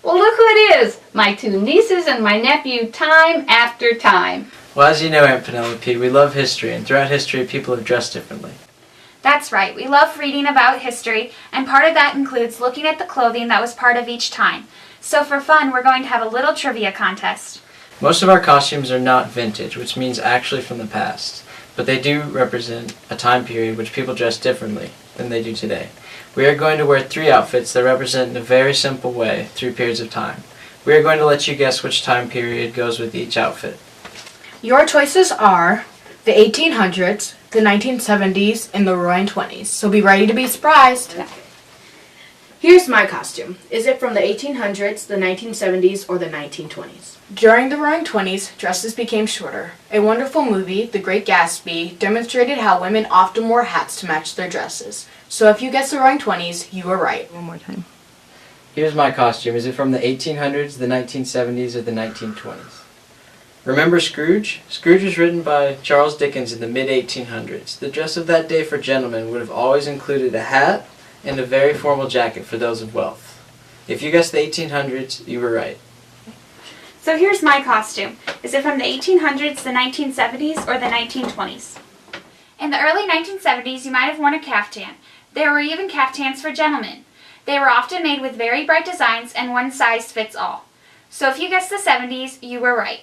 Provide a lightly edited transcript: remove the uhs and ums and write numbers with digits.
Well, look who it is! My two nieces and my nephew, time after time. Well, as you know, Aunt Penelope, we love history, and throughout history, people have dressed differently. That's right. We love reading about history, and part of that includes looking at the clothing that was part of each time. So for fun, we're going to have a little trivia contest. Most of our costumes are not vintage, which means actually from the past, but they do represent a time period which people dress differently than they do today. We are going to wear 3 outfits that represent in a very simple way 3 periods of time. We are going to let you guess which time period goes with each outfit. Your choices are the 1800s, the 1970s, and the Roaring 20s, so be ready to be surprised. Here's my costume. Is it from the 1800s, the 1970s, or the 1920s? During the Roaring 20s, dresses became shorter. A wonderful movie, The Great Gatsby, demonstrated how women often wore hats to match their dresses. So if you guessed the Roaring 20s, you were right. One more time. Here's my costume. Is it from the 1800s, the 1970s, or the 1920s? Remember Scrooge? Scrooge was written by Charles Dickens in the mid-1800s. The dress of that day for gentlemen would have always included a hat and a very formal jacket for those of wealth. If you guessed the 1800s, you were right. So here's my costume. Is it from the 1800s, the 1970s, or the 1920s? In the early 1970s, you might have worn a caftan. There were even caftans for gentlemen. They were often made with very bright designs and one size fits all. So if you guessed the 70s, you were right.